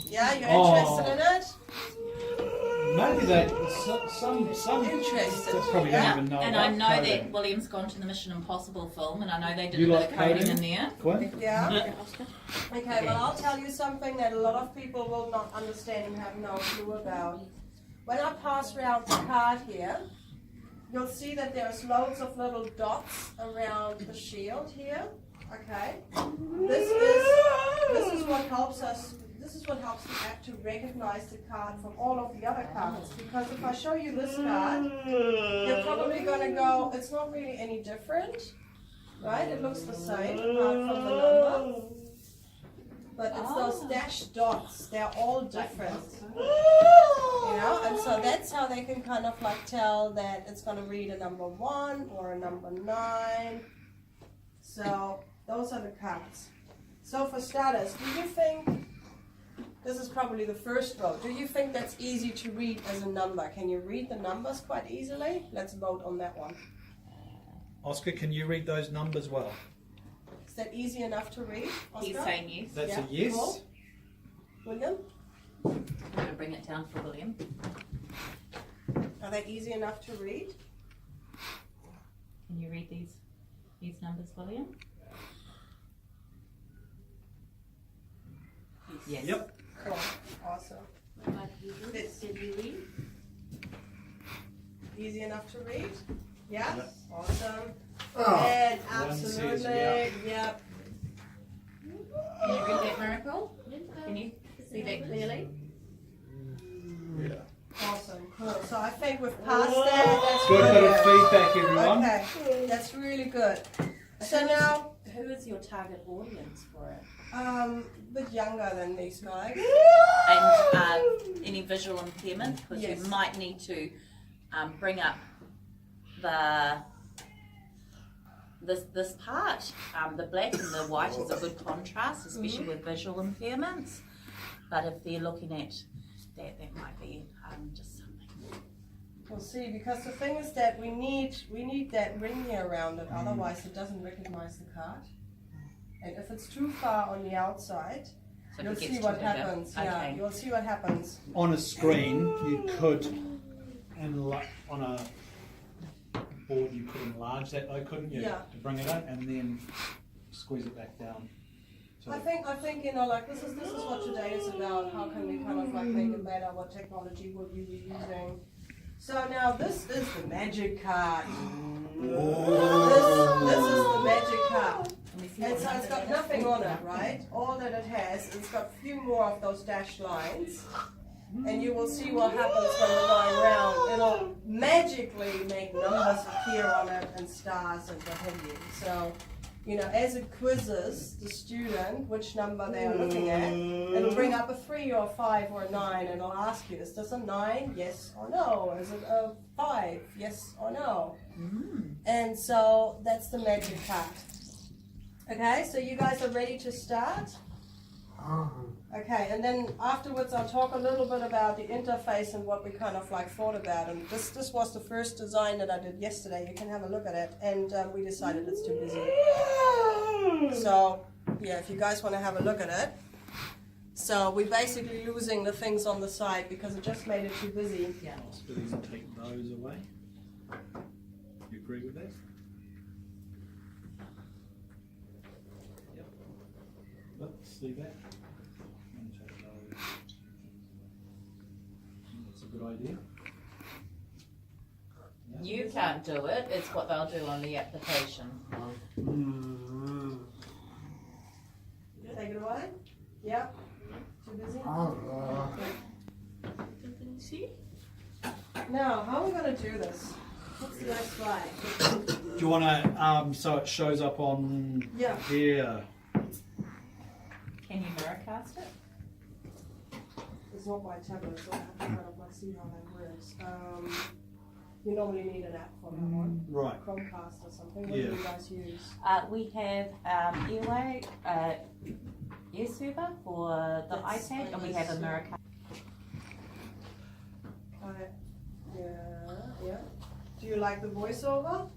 Yeah, you're interested in it? Maybe they, some Interested. they probably don't even know And about I know coding. that William's gone to the Mission Impossible film, and I know they did You a bit like of coding coding? in there. Gwen? Yeah. Okay, well I'll tell you something that a lot of people will not understand and have no clue about. When I pass around the card here, you'll see that there's loads of little dots around the shield here. Okay. This is what helps us. This is what helps the app to recognize the card from all of the other cards. Because if I show you this card, you're probably going to go, it's not really any different, right? It looks the same apart from the number. But it's those dashed dots. They're all different. You know, and so that's how they can kind of like tell that it's going to read a number 1 or a number 9. So those are the cards. So for starters, do you think, this is probably the first vote, do you think that's easy to read as a number? Can you read the numbers quite easily? Let's vote on that one. Oscar, can you read those numbers well? Is that easy enough to read, Oscar? He's saying yes. That's Yeah. a yes. Cool. William? I'm going to bring it down for William. Are they easy enough to read? Can you read these numbers, William? Yes. Yep. Cool. Awesome. Did you read? Easy enough to read? Yeah? Yep. Awesome. Oh, And one absolutely. says yeah. Yep. Can you read that, Miracle? Can you see that clearly? Yeah. Awesome. Cool. So I think we've passed that. That's Good bit of brilliant. feedback, everyone. Okay. That's really good. So now, Who is your target audience for it? a bit younger than these guys. And any visual impairment, because Yes. you might need to bring up this part. The black and the white is a good contrast, especially with visual impairments. But if they're looking at that, that might be just something. We'll see, because the thing is that we need that ring here around it, otherwise it doesn't recognize the card. And if it's too far on the outside, So you'll if it see gets what too bigger. happens. Yeah, Okay. you'll see what happens. On a screen, you could, on a board, you could enlarge that though, couldn't you? Yeah. To bring it up and then squeeze it back down. So I think you know, like this is what today is about. How can we kind of like make it better? What technology would we be using? So now this is the magic card. This is the magic card. And so it's got nothing on it, right? All that it has, it's got a few more of those dashed lines. And you will see what happens when we're going around. It'll magically make numbers appear on it and stars and what have you. So, you know, as it quizzes the student which number they are looking at, it'll bring up a 3 or a 5 or a 9 and it'll ask you, is this a 9? Yes or no? Is it a 5? Yes or no? And so that's the magic card. Okay, so you guys are ready to start? Okay, and then afterwards I'll talk a little bit about the interface and what we kind of like thought about. And this was the first design that I did yesterday. You can have a look at it. And we decided it's too busy. So, yeah, if you guys want to have a look at it. So we're basically losing the things on the side because it just made it too busy. Yeah. possibilities and take those away. You agree with that? Yep. Let's see that. And take those. That's a good idea. You can't do it, it's what they'll do on the application. Take it away? Yep. Too busy? See? Now, how are we going to do this? What's the next slide? Do you want to, so it shows up on Yeah. here? Can you mirrorcast it? It's not my tablet, so I have to kind of like see how that works. You normally need an app for that one. Right. Chromecast or something. What do you guys use? We have Airway, Air Server for the That's iPad, and we have a mirrorcast. Yeah, yeah. Do you like the voiceover?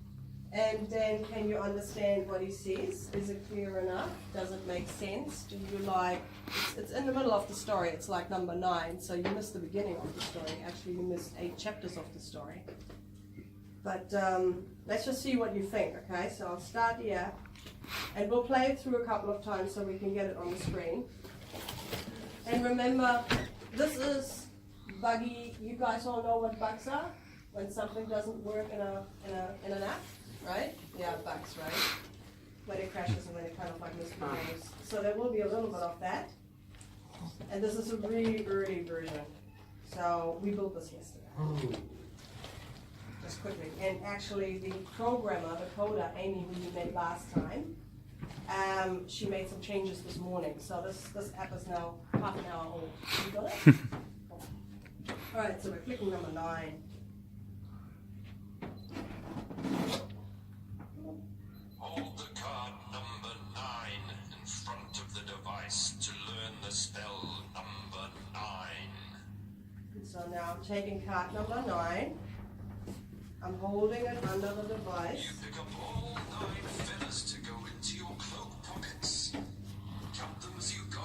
And then can you understand what he says? Is it clear enough? Does it make sense? Do you like, it's in the middle of the story, it's like number 9, so you missed the beginning of the story. Actually, you missed 8 chapters of the story. But let's just see what you think, okay? So I'll start here, and we'll play it through a couple of times so we can get it on the screen. And remember, this is buggy. You guys all know what bugs are? When something doesn't work in an app, right? Yeah, bugs, right? When it crashes and when it kind of like misbehaves. So there will be a little bit of that. And this is a really early version. So we built this yesterday. Just quickly. And actually the programmer, the coder, Amy, who you met last time, she made some changes this morning. So this app is now half an hour old. You got it? Cool. Alright, so we're clicking number 9. Hold the card number 9 in front of the device to learn the spell number 9. So now I'm taking card number 9. I'm holding it under the device. You pick up all 9 feathers to go into your cloak pockets. Count them as you go.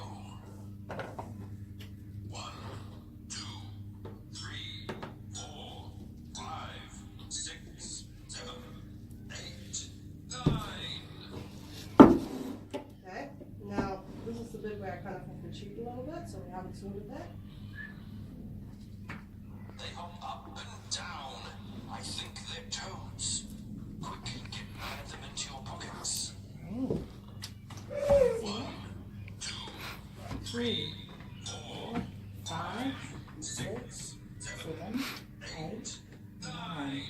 1, 2, 3, 4, 5, 6, 7, 8, 9. Okay, now this is the bit where I kind of have to cheat a little bit, so we haven't sorted that. They hop up and down. I think they're toads. Quickly get 9 of them into your pockets. 1, 2, 3, 4, 5, 6, 7, 8, 9.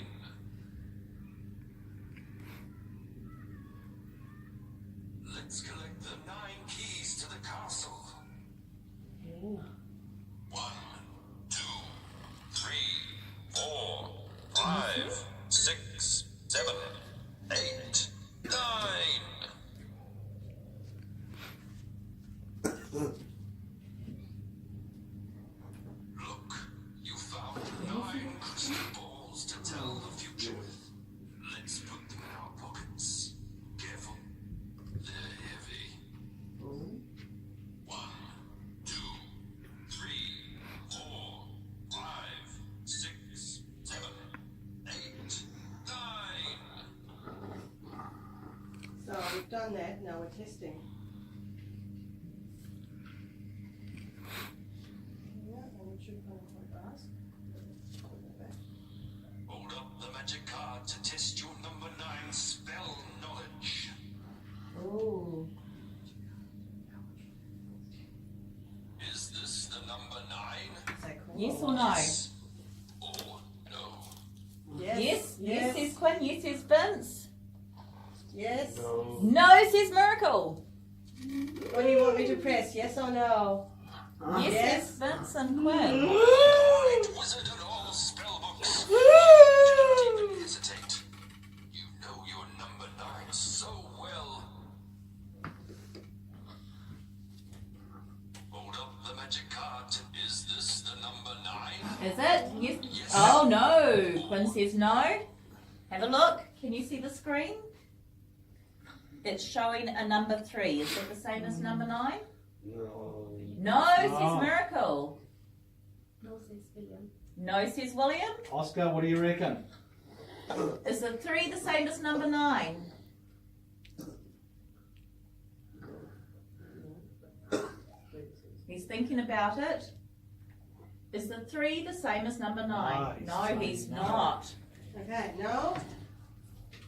Let's collect the 9 keys to the castle. 1, 2, 3, 4, 5, 6, 7, 8, 9. Look, you found 9 crystal balls to tell the future with. Let's put them in our pockets. Careful, they're heavy. 1, 2, 3, 4, 5, 6, 7, 8, 9. So we've done that, now we're testing. Yeah, and it should kind of like ask. Hold up the magic card to test your number 9 spell knowledge. Oh. Is this the number 9? Is that cool? Yes or no? Yes or no? Yes? Yes, says Quinn. Yes, says Vince. Yes. No, says Miracle. What do you want me to press? Yes or no? Yes, Yes. says Vince and Quinn. Great wizard and all spell books. Do not even hesitate. You know your number 9 so well. Hold up the magic card. Is this the number 9? Is it? Yes. Yes. Oh no. Quinn says no. Have a look. Can you see the screen? It's showing a number 3. Is that the same as number 9? No. No, says Oh. Miracle. No, says William. No, says William. Oscar, what do you reckon? Is the 3 the same as number 9? He's thinking about it. Is the 3 the same as number 9? Ah, he's No, saying he's no. not. Okay, no?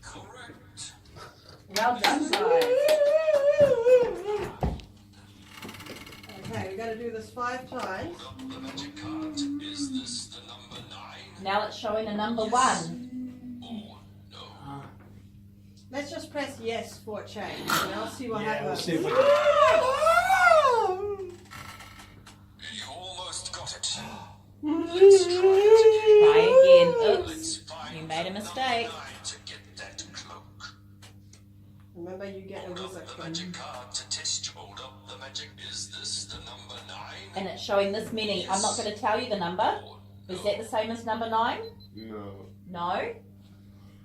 Correct. Well done, guys. Okay, we gotta do this 5 times. Hold up the magic card. Is this the number 9? Now it's showing a number 1. Or no? Let's just press yes for a change, and I'll see what Yeah, we'll happens. see if we You almost got it. Let's try it Try again. again. Oops. Let's find You made a the mistake. number 9 to get that cloak. Remember, you get a Hold wizard. up the magic card to test you. Hold up the magic. Is this the number 9? And it's showing this many. I'm not going to tell you the number. Or Is that the same as number 9? No. No.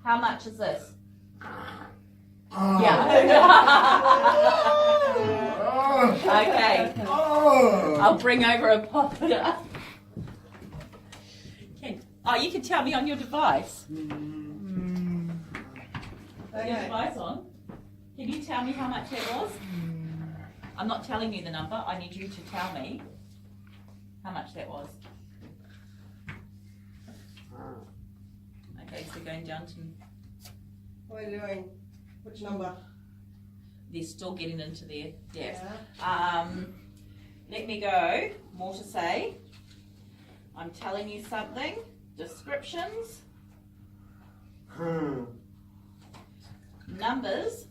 How much is this? Okay. I'll bring over a popper. Oh, you can tell me on your device. Your Okay. device on. Can you tell me how much that was? I'm not telling you the number. I need you to tell me how much that was. Okay, so going down to. What are you doing? Which number? They're still getting into their depth. Yeah. Let me go. More to say. I'm telling you something. Descriptions. Numbers.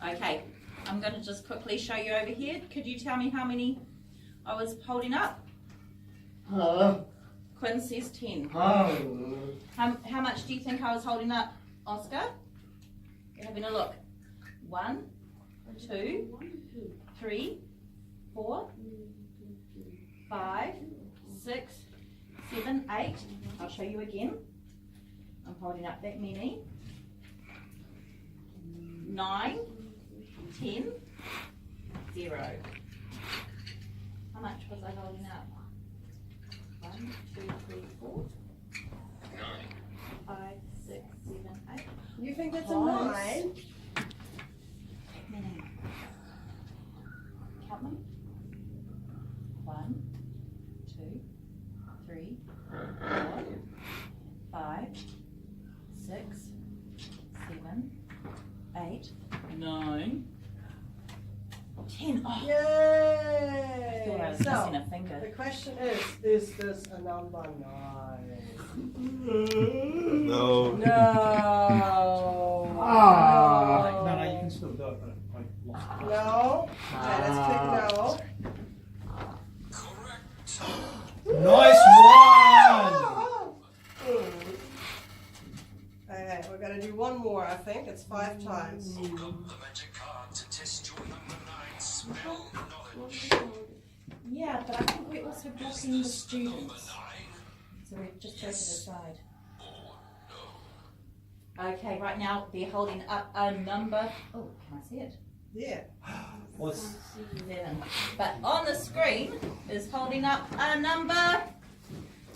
Okay, I'm going to just quickly show you over here. Could you tell me how many I was holding up? Quinn says 10. How much do you think I was holding up, Oscar? You're having a look. 1, 2, 3, 4, 5, 6, 7, 8. I'll show you again. I'm holding up that many. 9, 10, 0. How much was I holding up? 1, 2, 3, 4, 5, 6, 7, 8. You think that's a Pause. 9? Many. Count them. 1, 2, 3, 4, 5, 6, 7, 8, 9, 10. Oh, I thought I was Yay! missing So, a finger. the question is this a number 9? No. No. No, you can still do it, but I lost it. No. Okay, let's click no. Correct. Nice one! Okay, we're gonna do one more, I think. It's 5 times. Hold up the magic card to test your number 9 spell knowledge. Yeah, but I think we're also blocking the Number students. 9. So we just take it aside. Or Okay, right now they're holding up a number. Oh, can I see it? Yeah. What's 7. But on the screen is holding up a number.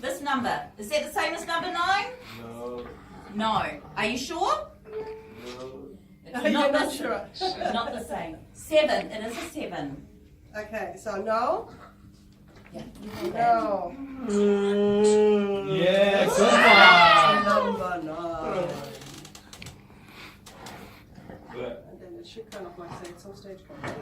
This number. Is that the same as number 9? No. No. Are you sure? No. It's You're not not the, sure. not the same. 7. It is a 7. Okay, so no. Yeah. You hold that. No. Yeah, good Number 9. And then it should kind of like say it's on stage complete.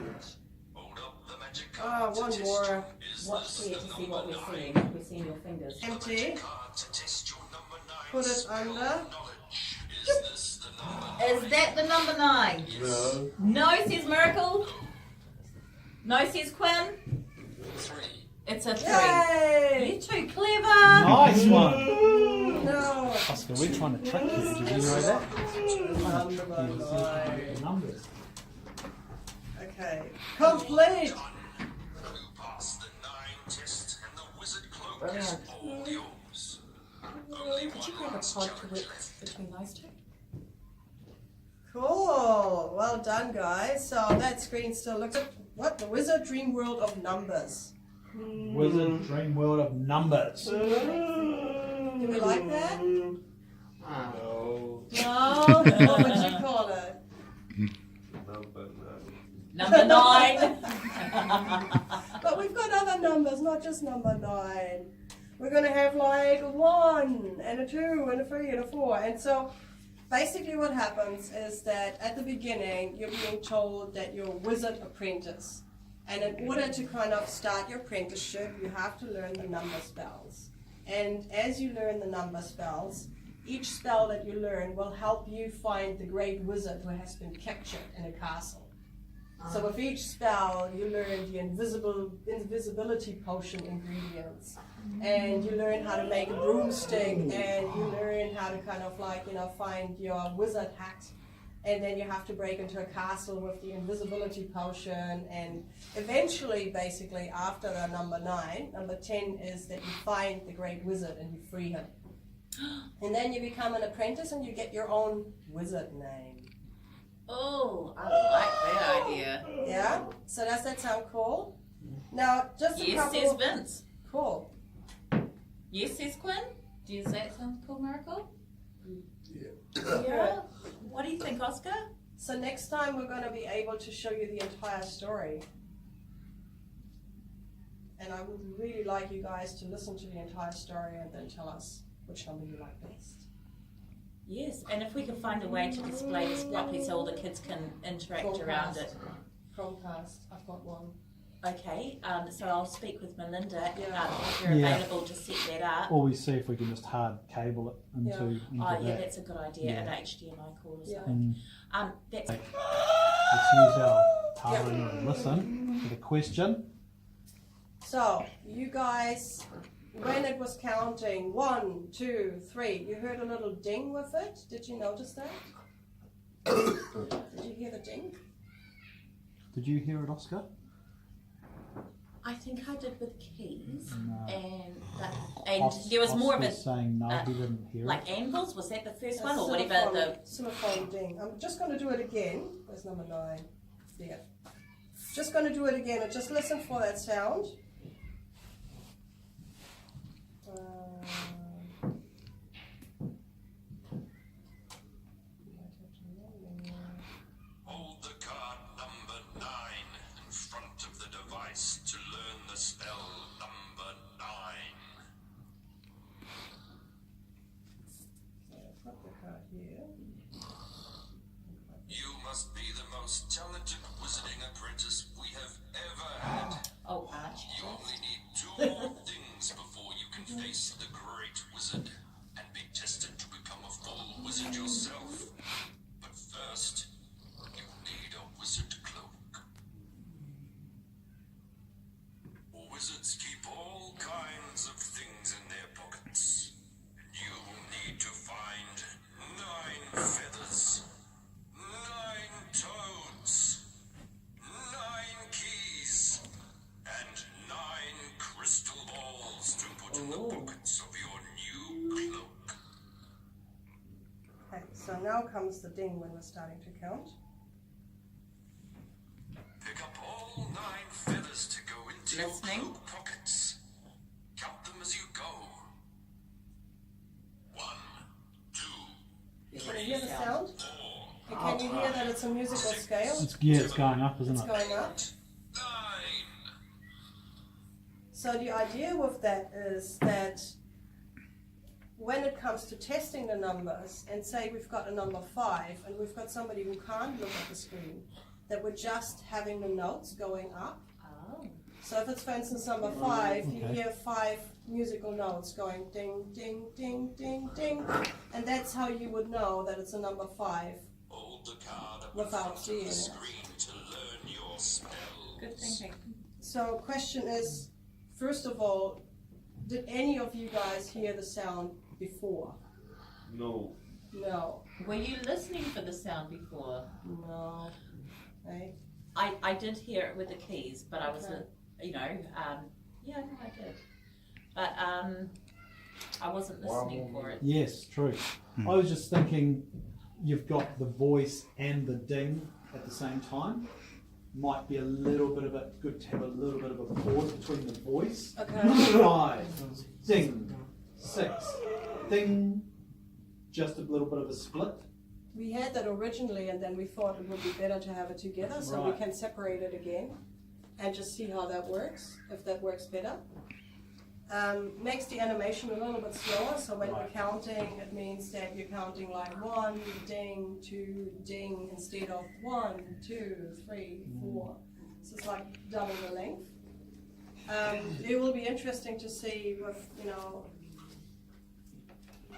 Hold up the magic Ah, card to one test more. Is Watch this here the to see number what we're 9? seeing. We're seeing your fingers. Empty. Card to test your number 9 Put it spell under. knowledge. Is this the number? Is that the number 9? No. No, says Miracle. No, says Quinn. 3. It's a 3. Yay! You're too clever. Nice one! No. Oscar, we're trying to trick you. Did you know that? Number 9. Numbers. Okay. Complete. Who passed the 9 test and the wizard cloak Brilliant. is all yours. Only Did you one grab a last pod to challenge work left. between those two? Cool. Well done, guys. So that screen still looks at what? The Wizard Dream World of Numbers. Wizard Dream World of Numbers. Do we like that? No. No. What would you call it? Number 9. Number 9. But we've got other numbers, not just number 9. We're going to have like a 1 and a 2 and a 3 and a 4. And so basically what happens is that at the beginning you're being told that you're a wizard apprentice. And in order to kind of start your apprenticeship, you have to learn the number spells. And as you learn the number spells, each spell that you learn will help you find the great wizard who has been captured in a castle. So with each spell, you learn the invisibility potion ingredients, and you learn how to make a broomstick, and you learn how to kind of like, find your wizard hat. and then you have to break into a castle with the invisibility potion, and eventually, basically, after the number 9, number 10 is that you find the great wizard and you free him. And then you become an apprentice and you get your own wizard name. Oh, I like that idea. Yeah? So does that sound cool? Now, just a Yes, couple... says Vince. Cool. Yes, says Quinn. Does that sound cool, Miracle? Yeah. Yeah. What do you think, Oscar? So next time we're going to be able to show you the entire story. And I would really like you guys to listen to the entire story and then tell us which number you like best. Yes, and if we can find a way to display this properly so all the kids can interact around it. Chromecast, I've got one. Okay, so I'll speak with Melinda Yeah. if you're Yeah. available to set that up. Or we see if we can just hard cable it into, Yeah. into Oh yeah, that. that's a good idea, an HDMI cord or Yeah. something. And That's let's use our tongue and listen to the question. So, you guys, when it was counting 1, 2, 3, you heard a little ding with it. Did you notice that? Did you hear the ding? Did you hear it, Oscar? I think I did with keys, No. and there was more of Oscar's it, saying no, he didn't hear like it. anvils. Was that the first A one or whatever? Xylophone ding. I'm just going to do it again. Where's number 9? There. Just going to do it again and just listen for that sound. Hold the card number 9 in front of the device to learn the spell number 9. Put the card here. You must be the most talented wizarding apprentice we have ever had. Oh, Arch. You only need 2 more things before you can face the great wizard and be tested to become a full wizard yourself. But first, you need a wizard cloak. Wizards keep all kinds of things in their pockets. You will need to find 9 feathers, 9 toads, 9 keys, and 9 crystal balls to put in the pockets of your new cloak. Okay, so now comes the ding when we're starting to count. Pick up all 9 feathers to go into Listening. your cloak pockets. Count them as you go. 1, 2, Can you hear the sound? 4, And can you hear that it's a musical scale? It's going up, isn't It's it? going up. 9. So the idea with that is that when it comes to testing the numbers, and say we've got a number 5, and we've got somebody who can't look at the screen, that we're just having the notes going up. Oh. So if it's, for instance, number 5, you Okay. hear 5 musical notes going ding, ding, ding, ding, ding, and that's how you would know that it's a number 5. Hold the card up Without in front seeing of the it. screen to learn your spells. Good thinking. So question is, first of all, did any of you guys hear the sound before? No. No. Were you listening for the sound before? No. Right? I did hear it with the keys, but I was, Okay. yeah, no, I did. But I wasn't listening for it. Yes, true. I was just thinking you've got the voice and the ding at the same time. Might be a little bit of a good to have a little bit of a pause between the voice. Okay. 5, ding, 6, ding. Just a little bit of a split. We had that originally, and then we thought it would be better to have it together, so we Right. can separate it again and just see how that works, if that works better. Makes the animation a little bit slower, so when we're Right. counting, it means that you're counting like 1, ding, 2, ding, instead of 1, 2, 3, 4. So it's like double the length. It will be interesting to see with,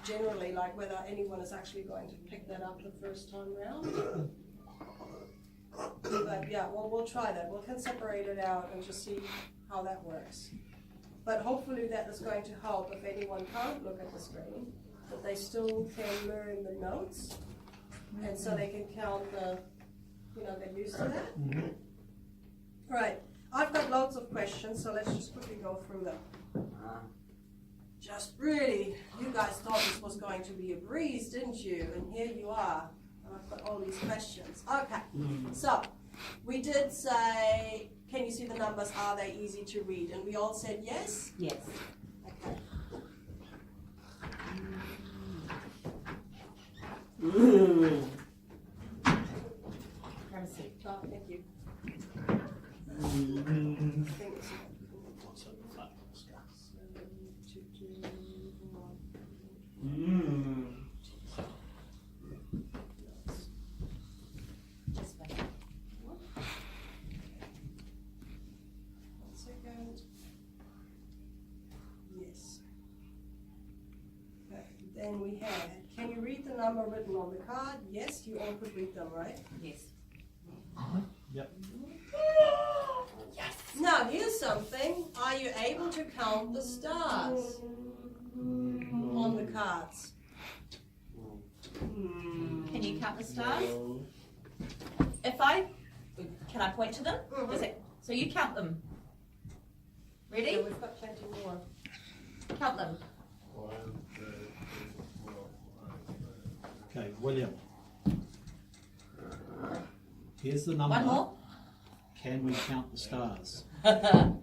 generally, like whether anyone is actually going to pick that up the first time round. But yeah, we'll try that. We can separate it out and just see how that works. But hopefully that is going to help if anyone can't look at the screen, that they still can learn the notes and so they can count the, get used to that. Mhm. Right, I've got loads of questions, so let's just quickly go through them. Just really, you guys thought this was going to be a breeze, didn't you? And here you are. I've got all these questions. Okay, so we did say, can you see the numbers? Are they easy to read? And we all said yes? Yes. Okay. Grab a seat. Oh, thank you. Just wait. 1 second. Yes. Okay. Then we had, can you read the number written on the card? Yes, you all could read them, right? Yes. Yep. Now here's something. Are you able to count the stars on the cards? Can you count the stars? Can I point to them? Mhm. Is it, so you count them. Yeah, Ready? we've got plenty more. Count them. Okay, William. Here's the number. One more. Can we count the stars? Can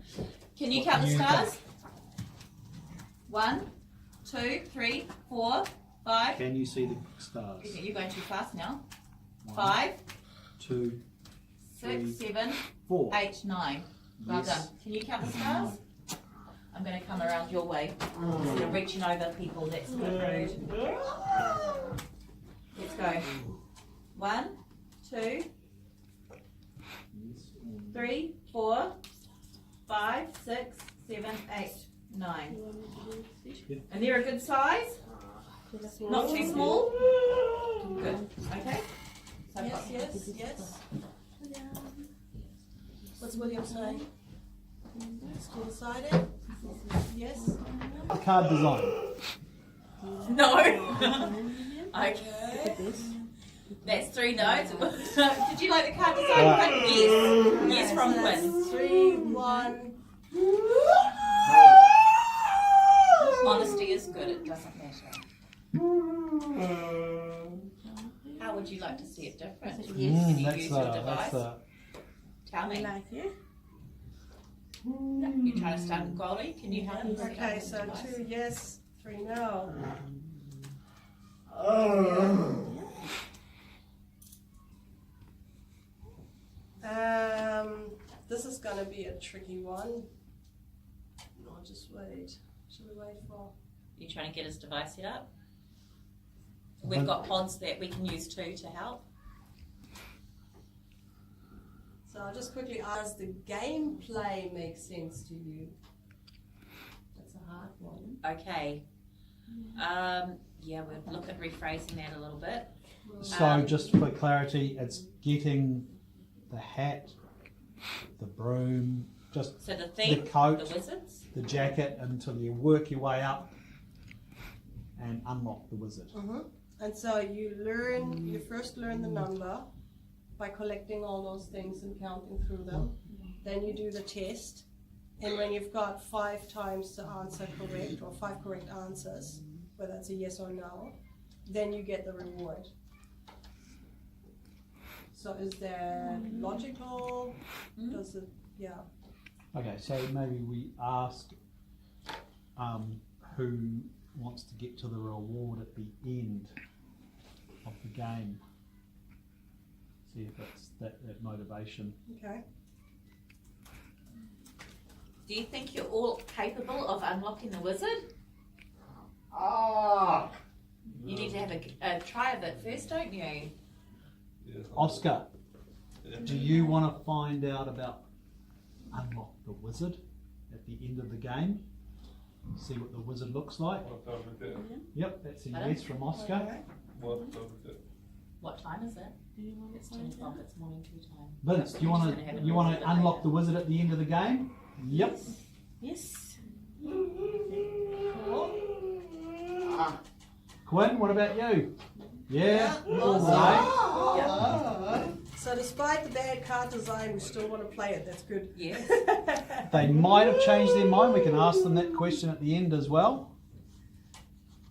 you What count the can you stars? 1, 2, 3, 4, 5. Can you see the stars? You're going too fast now. 1, 5, 2, 6, 7, 4. 8, 9. Well Yes. done. Can you count the stars? I'm going to come around your way instead of reaching over people. That's a bit rude. Let's go. 1, 2, 3, 4, 5, 6, 7, 8, 9. And they're a good size? Not too small? Good. Okay. So I've got- Yes. What's William saying? Still decided? Yes? The card design. No. Okay. Okay. That's 3 no's. Did you like the card design? Right. Yes. Yes from That's Quinn. 3, 1. Honesty is good. It doesn't matter. How would you like to see it different? Can you use your device? Tell me. You're trying to start with Goldie? Can you help me? Okay, so 2 yes, 3 no. This is gonna be a tricky one. No, just wait. Should we wait for? You trying to get his device set up? We've got pods that we can use too to help. So I'll just quickly ask, the gameplay make sense to you? That's a hard one. Okay. Yeah, we'll look at rephrasing that a little bit. So just for clarity, it's getting the hat, the broom, just So the theme, the coat, the wizards. the jacket until you work your way up and unlock the wizard. And so you first learn the number by collecting all those things and counting through them. Then you do the test, and when you've got 5 times the answer correct, or 5 correct answers, whether it's a yes or no, then you get the reward. So is that logical? Does it, yeah. Okay, so maybe we ask who wants to get to the reward at the end of the game. See if it's that motivation. Okay. Do you think you're all capable of unlocking the wizard? You need to have a try of it first, don't you? Oscar, do you want to find out about unlock the wizard at the end of the game? See what the wizard looks like? Yep, that's a yes from Oscar. Okay. What time is it? It's 10 o'clock. It's morning tea time. Vince, do you want to unlock the wizard at the end of the game? Yep. Yes. Quinn, what about you? Yeah, all right. So despite the bad card design, we still want to play it. That's good. Yes. They might have changed their mind. We can ask them that question at the end as well.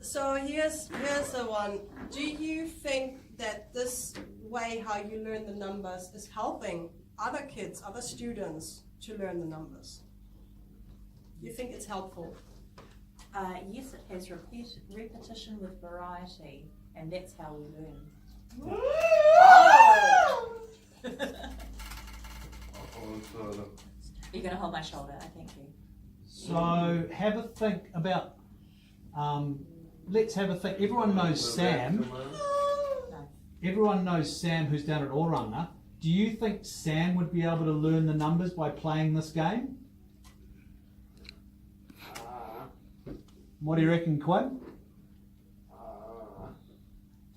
So here's the one. Do you think that this way how you learn the numbers is helping other kids, other students to learn the numbers? You think it's helpful? Yes, it has repetition with variety, and that's how we learn. You're going to hold my shoulder, thank you. So have a think about, let's have a think. Everyone knows Sam. No. Everyone knows Sam who's down at Oranga. Do you think Sam would be able to learn the numbers by playing this game? What do you reckon, Quinn?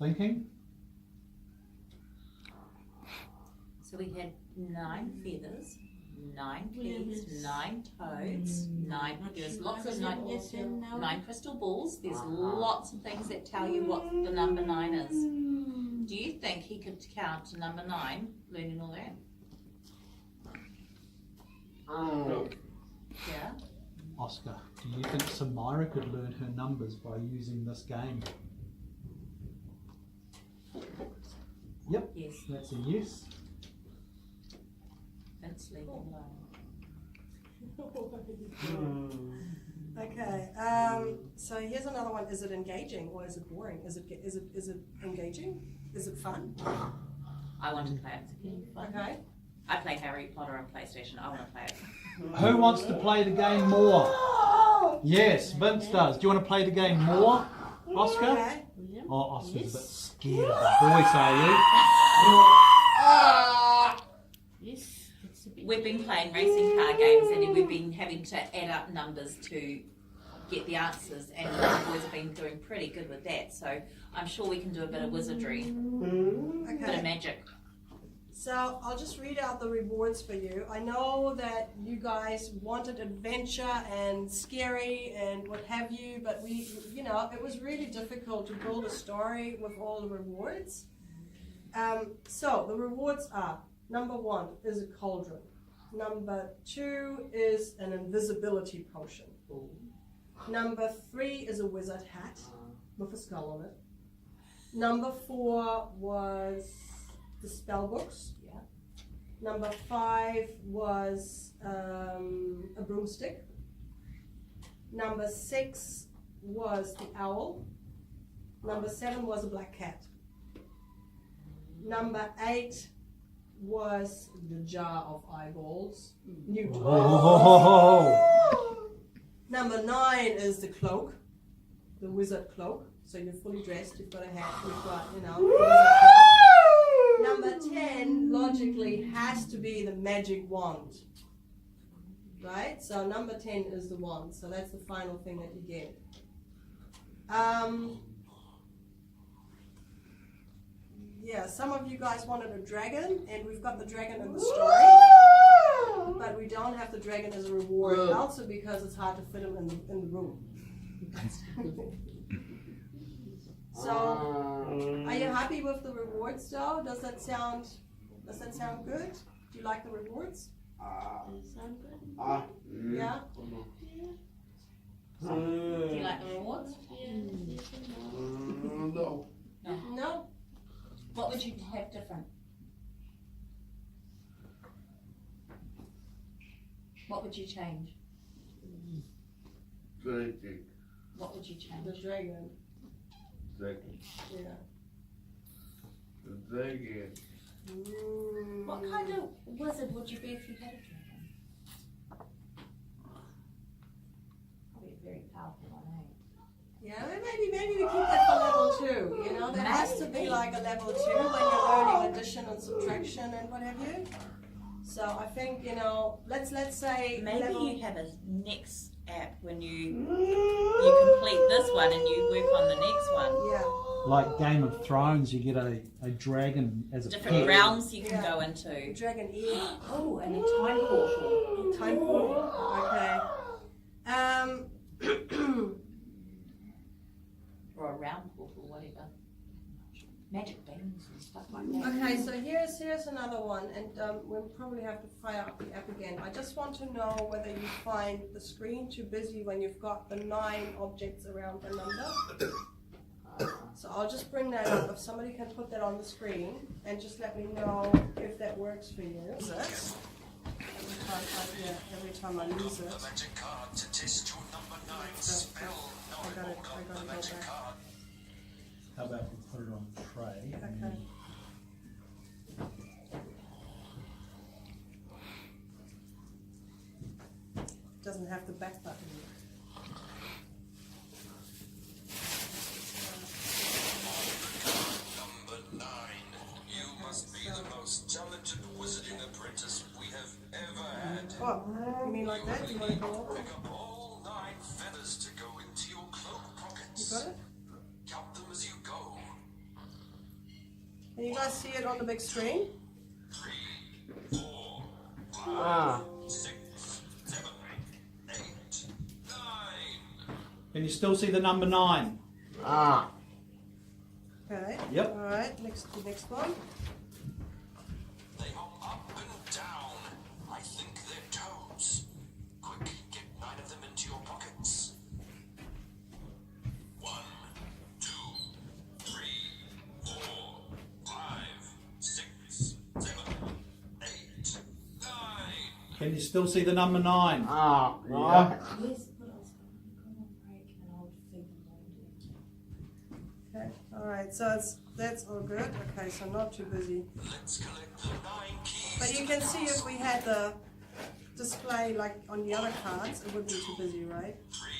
Thinking? So we had 9 feathers, 9 keys, 9 toads, 9, there's lots of 9 crystal balls. There's lots of things that tell you what the number 9 is. Do you think he could count to number 9, learning all that? Yeah? Oscar, do you think Samira could learn her numbers by using this game? Yep, Yes. that's a yes. Vince, leave him alone. Okay. So here's another one. Is it engaging or is it boring? Is it engaging? Is it fun? I want to play it. Okay. I play Harry Potter on PlayStation. I want to play it. Who wants to play the game more? Yes, Vince does. Do you want to play the game more, Oscar? Okay. Oh, Oscar's a bit scared of the voice, are you? Yes, it's a bit. We've been playing racing car games and we've been having to add up numbers to get the answers, and the boys have been doing pretty good with that. So I'm sure we can do a bit of wizardry, a bit of Okay. magic. So I'll just read out the rewards for you. I know that you guys wanted adventure and scary and what have you, but it was really difficult to build a story with all the rewards. So the rewards are: number 1 is a cauldron. Number 2 is an invisibility potion. Number 3 is a wizard hat with a skull on it. Number 4 was the spell books. Yeah. Number 5 was a broomstick. Number 6 was the owl. Number 7 was a black cat. Number 8 was the jar of eyeballs. New toy. Oh, Number 9 is the cloak, the wizard cloak. So you're fully dressed, you've got a hat, you've got, wizard cloak. Number 10, logically, has to be the magic wand. Right? So number 10 is the wand. So that's the final thing that you get. Yeah, some of you guys wanted a dragon, and we've got the dragon in the story. But we don't have the dragon as a reward, also because it's hard to fit him in the room. So, are you happy with the rewards though? Does that sound good? Do you like the rewards? Sound good? Yeah? Do you like the rewards? No. No? What would you have different? What would you change? Drinking. What would you The change? dragon. Drinking. Yeah. Drinking. What kind of wizard would you be if you had a dragon? Probably a very powerful one, eh? Yeah, maybe we keep that for level 2. There has to be like a level 2 when you're learning addition and subtraction and what have you. So I think, let's say Maybe level, you have a next app when you complete this one and you work on the next one. yeah. like Game of Thrones, you get a dragon as a Different pet. realms you can Yeah. go into. Dragon E. Oh, and a time portal. Time portal. Okay. Or a round portal, whatever. magic beans and stuff like that. Okay, so here's another one, and we'll probably have to fire up the app again. I just want to know whether you find the screen too busy when you've got the 9 objects around the number. So I'll just bring that up. If somebody can put that on the screen, and just let me know if that works for you. Every time I lose it. The magic card to test your number 9 spell. No, I got it. won't I open got the it. magic Okay. card. How about we put it on the tray? Okay. Doesn't have the back button. Number 9. You must be the most talented wizarding apprentice we have ever had. What? You mean like that? You want to go over? Pick up all 9 feathers to go into your cloak You pockets. got it? Count them as you go. Can you guys see it on the big screen? 3, 4, 5, 6, 7, 8, 9. Can you still see the number 9? Okay. Yep. All right. The next one. They hop up and down. I think they're toes. Quick, get 9 of them into your pockets. 1, 2, 3, 4, 5, 6, 7, 8, 9. Can you still see the number 9? Ah, Yeah. Yes, but I was going to come on break and I'll feed them later. Okay. All right. So that's all good. Okay. So not too busy. Let's collect the 9 keys. But you can see if we had the display like on the other cards, it wouldn't be too busy, right? 3,